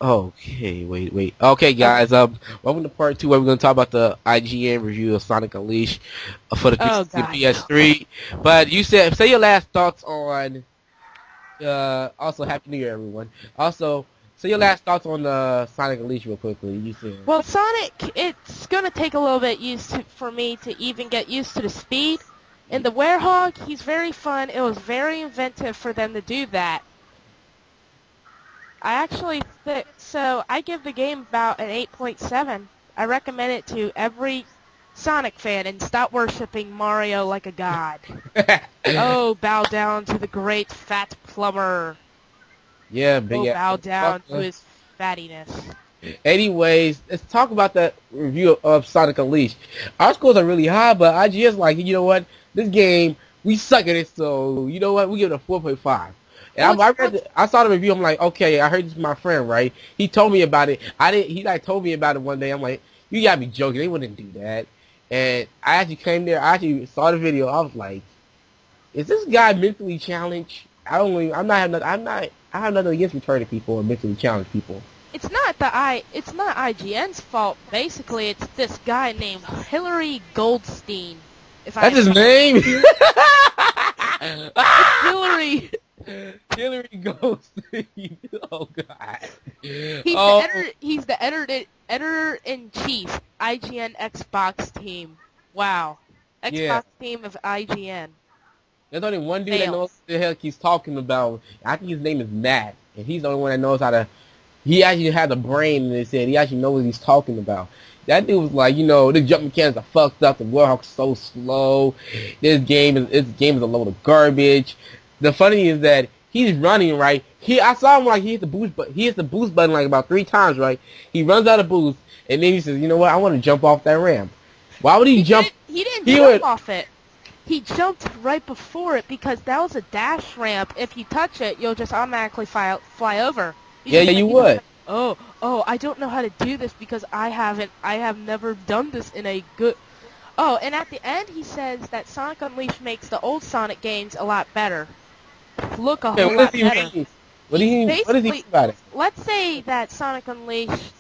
Okay, wait. Okay, guys. Welcome to part 2, where we're gonna talk about the IGN review of Sonic Unleashed for the Oh 360 God, no. PS3. But you said, say your last thoughts on. Also, Happy New Year, everyone. Also, say your last thoughts on Sonic Unleashed real quickly. You said. Well, Sonic, it's gonna take a little bit for me to even get used to the speed. And the Werehog, he's very fun. It was very inventive for them to do that. I actually so I give the game about an 8.7. I recommend it to every Sonic fan and stop worshiping Mario like a god. Oh, bow down to the great fat plumber. Yeah, big Oh, ass bow down to motherfucker. his fattiness. Anyways, let's talk about that review of Sonic Unleashed. Our scores are really high, but IGN's like, you know what? This game, we suck at it, so you know what? We give it a 4.5. Well, And I saw the review. I'm like, okay, I heard this from my friend, right? He told me about it. He like told me about it one day. I'm like, you gotta be joking. They wouldn't do that. And I actually came there. I actually saw the video. I was like, is this guy mentally challenged? I have nothing against retarded people or mentally challenged people. It's not IGN's fault. Basically, it's this guy named Hillary Goldstein. If I That's his am name. It's Hillary. Hillary Goldstein. Oh God. He's the editor in chief. IGN Xbox team. Wow. Xbox Yeah. team of IGN. There's only one dude that Fails. knows what the heck he's talking about. I think his name is Matt, and he's the only one that knows how to. He actually has a brain in his head. He actually knows what he's talking about. That dude was like, you know, the jump mechanics are fucked up. The Warhawk's so slow. This game is a load of garbage. The funny is that he's running right. I saw him like he hit the boost button like about 3 times, right? He runs out of boost, and then he says, you know what? I want to jump off that ramp. Why would he jump? He didn't He jump would. off it. He jumped right before it because that was a dash ramp. If you touch it, you'll just automatically fly over. Yeah, you would. Oh, I don't know how to do this because I have never done this in a good... Oh, and at the end he says that Sonic Unleashed makes the old Sonic games a lot better. Look a whole lot better. Mean? What does he mean about it? Let's say that Sonic Unleashed,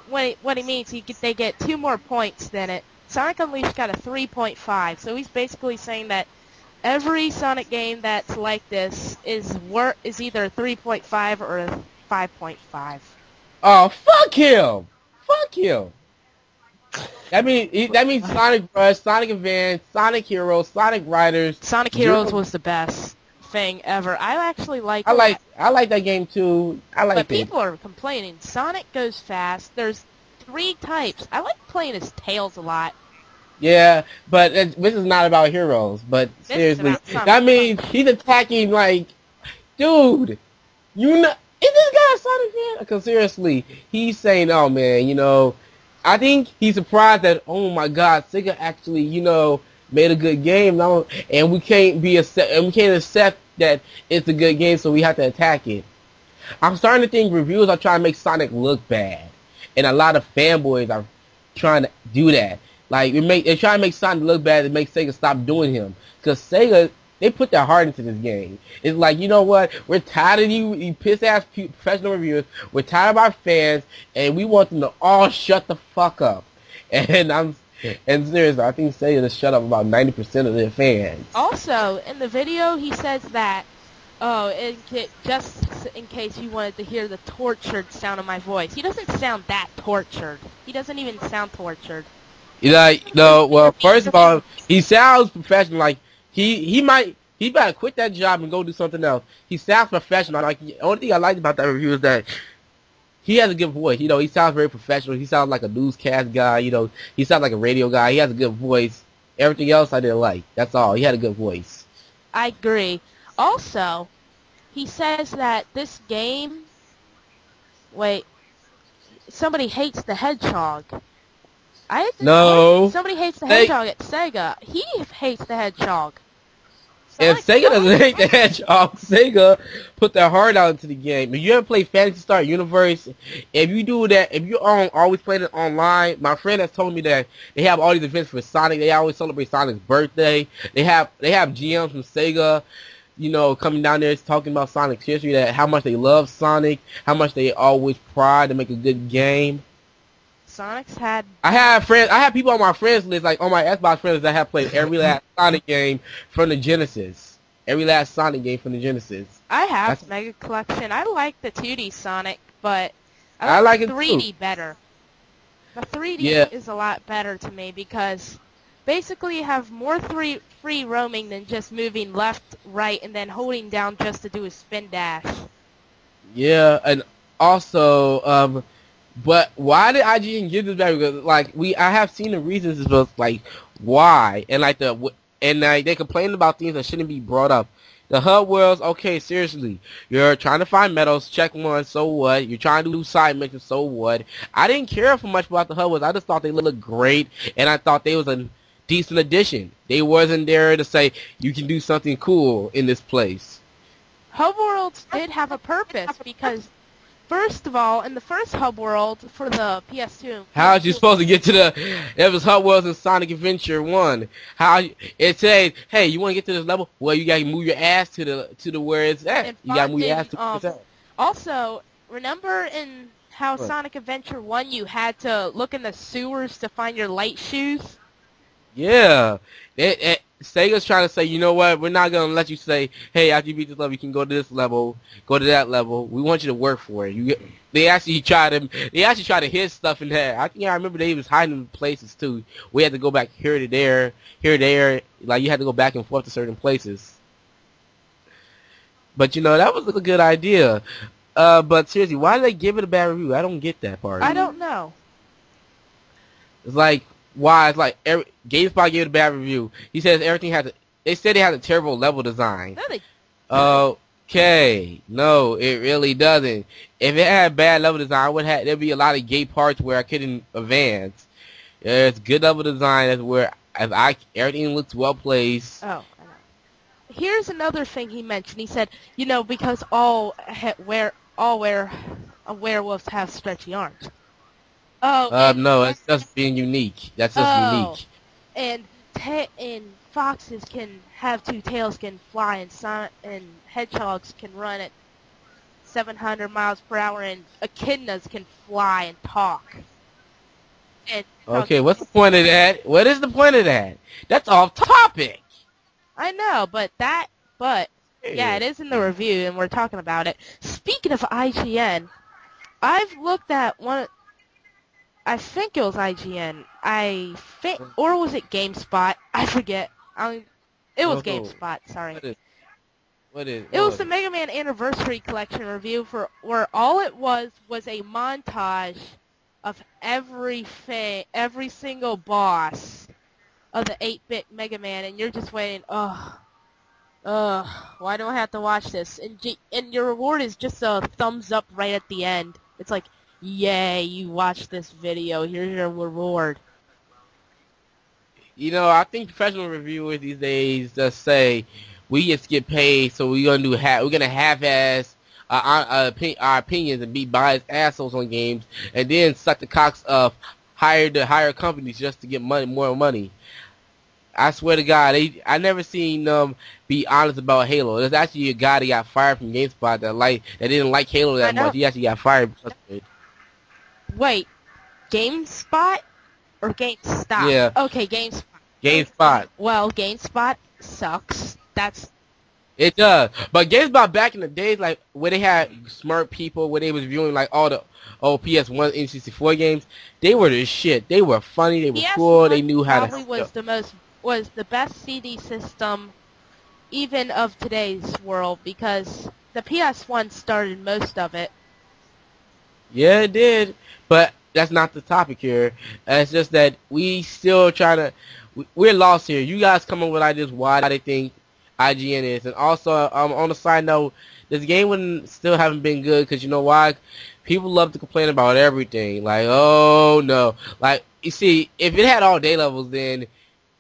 what he means, they get 2 more points than it. Sonic Unleashed got a 3.5, so he's basically saying that every Sonic game that's like this is either a 3.5 or a 5.5. Oh, fuck him! Fuck him! That means Sonic Rush, Sonic Advance, Sonic Heroes, Sonic Riders. Sonic Heroes was the best thing ever. I actually like I like that game too. But people are complaining. Sonic goes fast. There's 3 types. I like playing as Tails a lot. Yeah, but this is not about heroes. But seriously, that means he's attacking like, dude, you know, is this guy a Sonic fan? Because seriously, he's saying, oh man, you know, I think he's surprised that, oh my God, Sega actually, you know, made a good game now, and we can't accept that it's a good game, so we have to attack it. I'm starting to think reviewers are trying to make Sonic look bad, and a lot of fanboys are trying to do that. Like they're trying to make Sonic look bad to make Sega stop doing him, because Sega, they put their heart into this game. It's like, you know what? We're tired of you piss-ass professional reviewers. We're tired of our fans, and we want them to all shut the fuck up. And seriously, I think Sega has shut up about 90% of their fans. Also, in the video, he says that, just in case you wanted to hear the tortured sound of my voice. He doesn't sound that tortured. He doesn't even sound tortured. No, well, first of all, he sounds professional. Like, he better quit that job and go do something else. He sounds professional. Like, the only thing I liked about that review is that he has a good voice. You know, he sounds very professional. He sounds like a newscast guy. You know, he sounds like a radio guy. He has a good voice. Everything else I didn't like. That's all. He had a good voice. I agree. Also, he says that this game... Wait. Somebody hates the Hedgehog. Somebody hates the Hedgehog at Sega. He hates the Hedgehog. If Sega doesn't hate the Hedgehog, Sega put their heart out into the game. If you ever play Phantasy Star Universe, if you do that, if you always playing it online, my friend has told me that they have all these events for Sonic. They always celebrate Sonic's birthday. They have GMs from Sega. coming down there talking about Sonic's history, that how much they love Sonic, how much they always pride to make a good game. Sonic's had... I have people on my friends list, like on my Xbox friends, that have played every last Sonic game from the Genesis. Every last Sonic game from the Genesis. I have Mega Collection. I like the 2D Sonic, but I like the 3D better. The 3D is a lot better to me because basically you have more free roaming than just moving left, right, and then holding down just to do a spin dash. Yeah, and also, but why did IGN give this back? Because I have seen the reasons, but like why, and they complain about things that shouldn't be brought up. The hub worlds, okay, seriously. You're trying to find medals, check one, so what? You're trying to do side missions, so what? I didn't care for much about the hub worlds. I just thought they looked great, and I thought they was a decent addition. They wasn't there to say, you can do something cool in this place. Hub worlds did have a purpose, because first of all, in the first hub world for the PS2... How was you supposed to get to it was hub worlds in Sonic Adventure 1. It says, hey, you want to get to this level? Well, you got to move your ass to the where it's at. You got to move your ass to where it's at. Also, remember in how Sonic Adventure 1 you had to look in the sewers to find your light shoes? Yeah. Sega's trying to say, you know what, we're not going to let you say, hey, after you beat this level, you can go to this level, go to that level. We want you to work for it. They actually try to hit stuff in there. I remember they was hiding places too. We had to go back here to there. Like you had to go back and forth to certain places. But that was a good idea. But seriously, why did they give it a bad review? I don't get that part. I don't know. It's like, why? It's like GameSpot gave it a bad review. He says they said it had a terrible level design. No, they... Okay, no, it really doesn't. If it had bad level design, there'd be a lot of gay parts where I couldn't advance. There's good level design. That's where everything looks well placed. Oh, I know. Here's another thing he mentioned. He said, because all werewolves have stretchy arms. Oh, no, that's just being unique. That's just unique. And foxes can have two tails, can fly, and hedgehogs can run at 700 miles per hour, and echidnas can fly and talk. Okay, what's the point of that? What is the point of that? That's off topic. I know, but yeah, it is in the review, and we're talking about it. Speaking of IGN, I've looked at one. I think it was IGN. Or was it GameSpot? I forget. It was GameSpot. Sorry. It was the Mega Man Anniversary Collection review where all it was a montage of every single boss of the 8-bit Mega Man, and you're just waiting. Why do I have to watch this? And your reward is just a thumbs up right at the end. It's like, yay, you watched this video. Here's your reward. I think professional reviewers these days just say we just get paid, so we're gonna half-ass our opinions and be biased assholes on games, and then suck the cocks of higher companies just to get more money. I swear to God, I never seen them be honest about Halo. There's actually a guy that got fired from GameSpot that didn't like Halo that much. He actually got fired. Wait, GameSpot or GameStop? Yeah. Okay, GameSpot. GameSpot. Well, GameSpot sucks. It does. But GameSpot back in the days, like where they had smart people, where they was viewing like all the old PS1 and N64 games, they were the shit. They were funny. They were cool. They knew how to. Probably was the best CD system, even of today's world, because the PS1 started most of it. Yeah, it did. But that's not the topic here. It's just that we still we're lost here. You guys come up with ideas why they think IGN is. And also, on the side note, this game wouldn't still haven't been good because you know why? People love to complain about everything. Like, oh no. Like, you see, if it had all day levels, then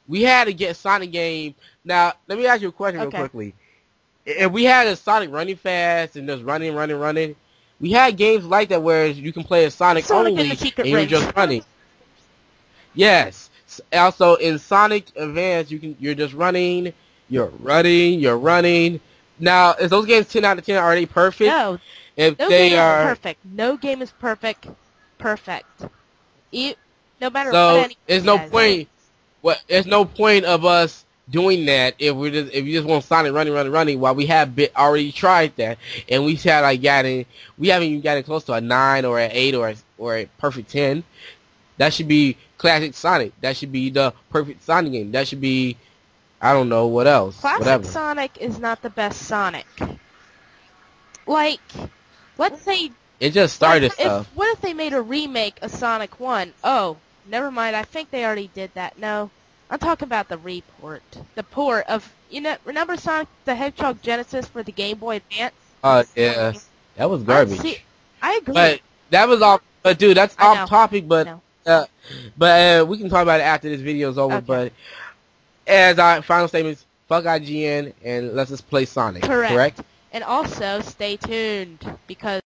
we had to get Sonic game. Now, let me ask you a question real quickly. If we had a Sonic running fast and just running, we had games like that where you can play a Sonic only and you're just running. Yes. Also, in Sonic Advance, you're just running, you're running, Now, is those games 10 out of 10 are they perfect? No. If no they game are is perfect. No game is perfect. No matter so what anyone there's no says. point. There's no point of us doing that if you just want Sonic running while we have already tried that and we haven't even gotten close to a 9 or an 8 or a perfect 10. That should be classic Sonic. That should be the perfect Sonic game. That should be, I don't know what else. Classic Whatever. Sonic is not the best Sonic. Like, let's say it just started stuff. What if they made a remake of Sonic 1? Oh, never mind. I think they already did that. No, I'm talking about the port of, remember Sonic the Hedgehog Genesis for the Game Boy Advance? Oh yeah, that was garbage. I agree. But that was off. But dude, that's off topic. But we can talk about it after this video is over. Okay. But as our final statements, fuck IGN and let's just play Sonic. Correct. And also stay tuned because